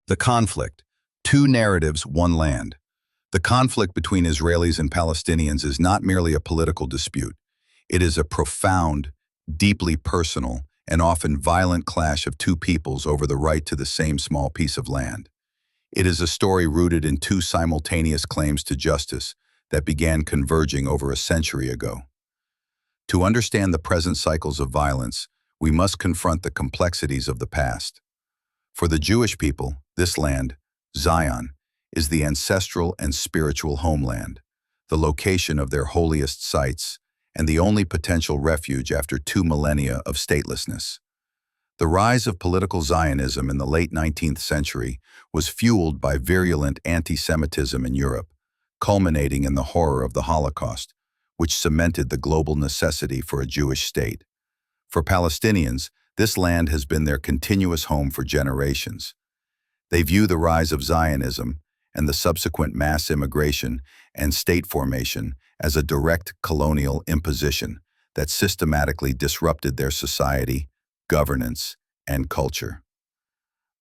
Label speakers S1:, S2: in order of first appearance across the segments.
S1: The conflict. Two narratives, one land. The conflict between Israelis and Palestinians is not merely a political dispute. It is a profound, deeply personal, and often violent clash of two peoples over the right to the same small piece of land. It is a story rooted in two simultaneous claims to justice that began converging over a century ago. To understand the present cycles of violence, we must confront the complexities of the past. For the Jewish people, this land, Zion, is the ancestral and spiritual homeland, the location of their holiest sites, and the only potential refuge after 2 millennia of statelessness. The rise of political Zionism in the late 19th century was fueled by virulent anti-Semitism in Europe, culminating in the horror of the Holocaust, which cemented the global necessity for a Jewish state. For Palestinians, this land has been their continuous home for generations. They view the rise of Zionism and the subsequent mass immigration and state formation as a direct colonial imposition that systematically disrupted their society, governance, and culture.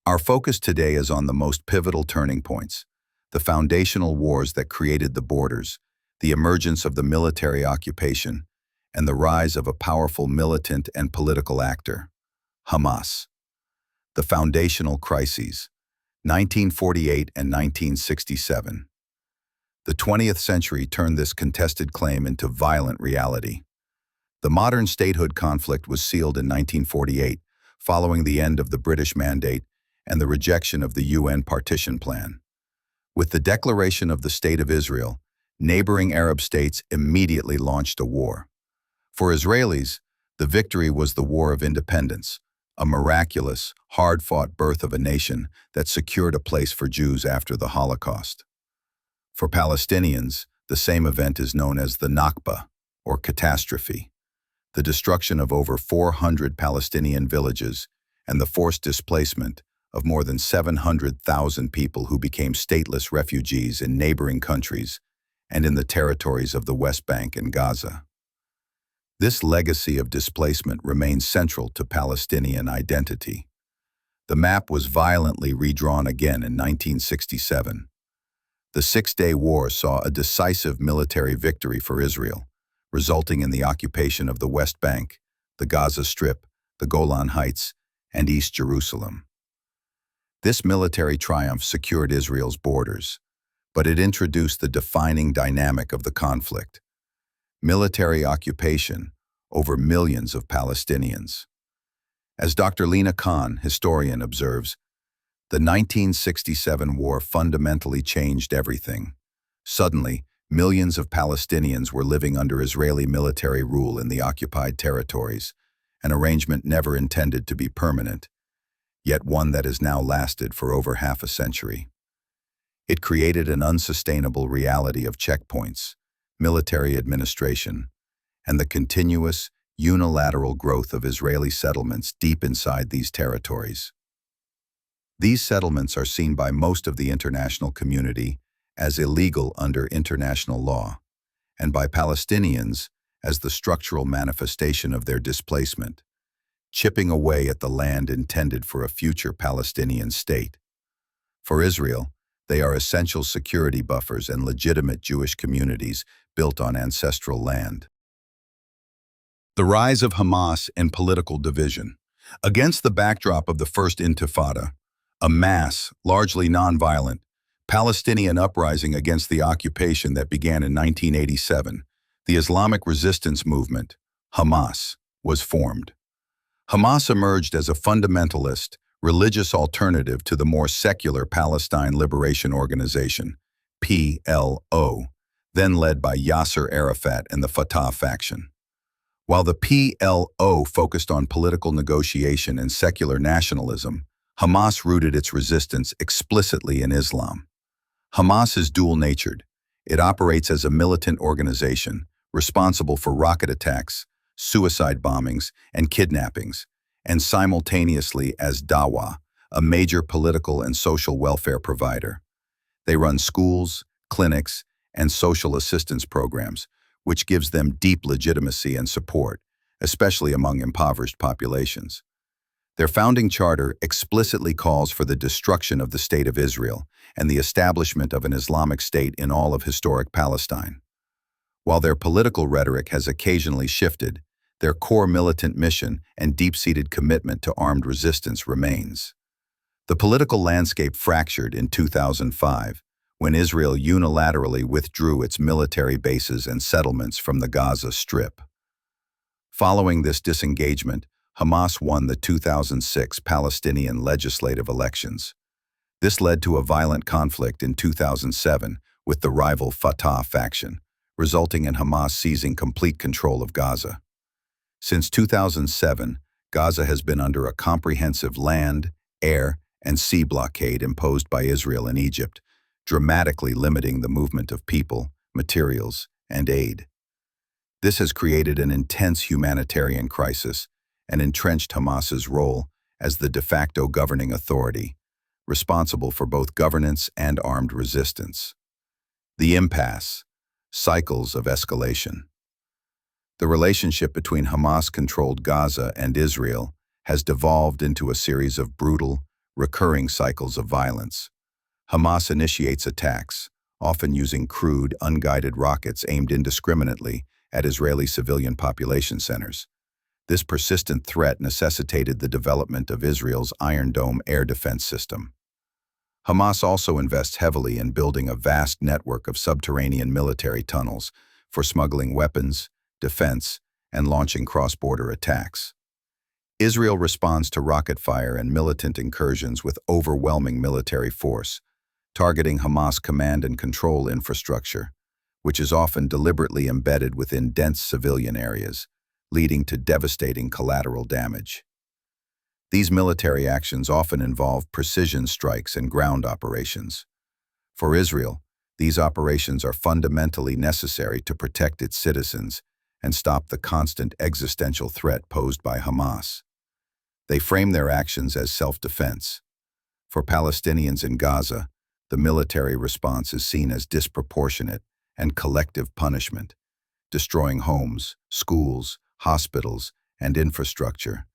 S1: Our focus today is on the most pivotal turning points, the foundational wars that created the borders, the emergence of the military occupation, and the rise of a powerful militant and political actor, Hamas. The foundational crises, 1948 and 1967. The 20th century turned this contested claim into violent reality. The modern statehood conflict was sealed in 1948, following the end of the British Mandate and the rejection of the UN partition plan. With the declaration of the State of Israel, neighboring Arab states immediately launched a war. For Israelis, the victory was the War of Independence, a miraculous, hard-fought birth of a nation that secured a place for Jews after the Holocaust. For Palestinians, the same event is known as the Nakba, or catastrophe, the destruction of over 400 Palestinian villages and the forced displacement of more than 700,000 people who became stateless refugees in neighboring countries and in the territories of the West Bank and Gaza. This legacy of displacement remains central to Palestinian identity. The map was violently redrawn again in 1967. The Six-Day War saw a decisive military victory for Israel, resulting in the occupation of the West Bank, the Gaza Strip, the Golan Heights, and East Jerusalem. This military triumph secured Israel's borders, but it introduced the defining dynamic of the conflict: military occupation over millions of Palestinians. As Dr. Lina Khan, historian, observes, the 1967 war fundamentally changed everything. Suddenly, millions of Palestinians were living under Israeli military rule in the occupied territories, an arrangement never intended to be permanent, yet one that has now lasted for over half a century. It created an unsustainable reality of checkpoints, military administration, and the continuous, unilateral growth of Israeli settlements deep inside these territories. These settlements are seen by most of the international community as illegal under international law, and by Palestinians as the structural manifestation of their displacement, chipping away at the land intended for a future Palestinian state. For Israel, they are essential security buffers and legitimate Jewish communities built on ancestral land. The rise of Hamas and political division. Against the backdrop of the First Intifada, a mass, largely nonviolent, Palestinian uprising against the occupation that began in 1987, the Islamic resistance movement, Hamas, was formed. Hamas emerged as a fundamentalist, religious alternative to the more secular Palestine Liberation Organization, PLO, then led by Yasser Arafat and the Fatah faction. While the PLO focused on political negotiation and secular nationalism, Hamas rooted its resistance explicitly in Islam. Hamas is dual-natured. It operates as a militant organization, responsible for rocket attacks, suicide bombings, and kidnappings, and simultaneously as Dawah, a major political and social welfare provider. They run schools, clinics, and social assistance programs, which gives them deep legitimacy and support, especially among impoverished populations. Their founding charter explicitly calls for the destruction of the State of Israel and the establishment of an Islamic state in all of historic Palestine. While their political rhetoric has occasionally shifted, their core militant mission and deep-seated commitment to armed resistance remains. The political landscape fractured in 2005 when Israel unilaterally withdrew its military bases and settlements from the Gaza Strip. Following this disengagement, Hamas won the 2006 Palestinian legislative elections. This led to a violent conflict in 2007 with the rival Fatah faction, resulting in Hamas seizing complete control of Gaza. Since 2007, Gaza has been under a comprehensive land, air, and sea blockade imposed by Israel and Egypt, dramatically limiting the movement of people, materials, and aid. This has created an intense humanitarian crisis and entrenched Hamas's role as the de facto governing authority, responsible for both governance and armed resistance. The impasse, cycles of escalation. The relationship between Hamas-controlled Gaza and Israel has devolved into a series of brutal, recurring cycles of violence. Hamas initiates attacks, often using crude, unguided rockets aimed indiscriminately at Israeli civilian population centers. This persistent threat necessitated the development of Israel's Iron Dome air defense system. Hamas also invests heavily in building a vast network of subterranean military tunnels for smuggling weapons, defense, and launching cross-border attacks. Israel responds to rocket fire and militant incursions with overwhelming military force, targeting Hamas command and control infrastructure, which is often deliberately embedded within dense civilian areas, leading to devastating collateral damage. These military actions often involve precision strikes and ground operations. For Israel, these operations are fundamentally necessary to protect its citizens and stop the constant existential threat posed by Hamas. They frame their actions as self-defense. For Palestinians in Gaza, the military response is seen as disproportionate and collective punishment, destroying homes, schools, hospitals, and infrastructure,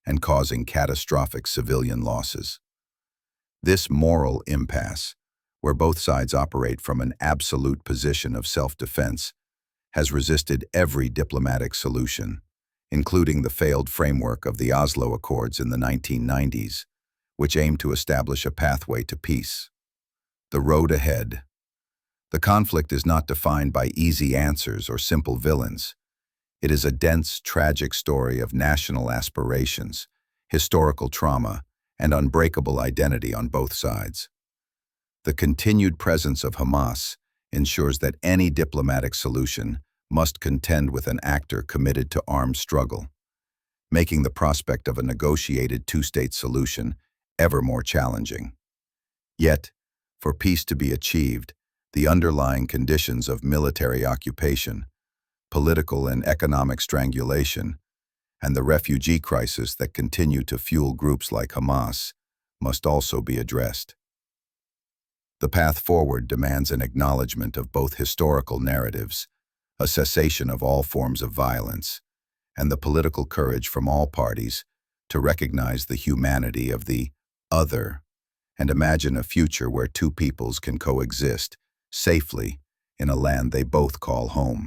S1: and causing catastrophic civilian losses. This moral impasse, where both sides operate from an absolute position of self-defense, has resisted every diplomatic solution, including the failed framework of the Oslo Accords in the 1990s, which aimed to establish a pathway to peace. The road ahead. The conflict is not defined by easy answers or simple villains. It is a dense, tragic story of national aspirations, historical trauma, and unbreakable identity on both sides. The continued presence of Hamas ensures that any diplomatic solution must contend with an actor committed to armed struggle, making the prospect of a negotiated two-state solution ever more challenging. Yet, for peace to be achieved, the underlying conditions of military occupation, political and economic strangulation, and the refugee crisis that continue to fuel groups like Hamas must also be addressed. The path forward demands an acknowledgement of both historical narratives, a cessation of all forms of violence, and the political courage from all parties to recognize the humanity of the other and imagine a future where two peoples can coexist safely in a land they both call home.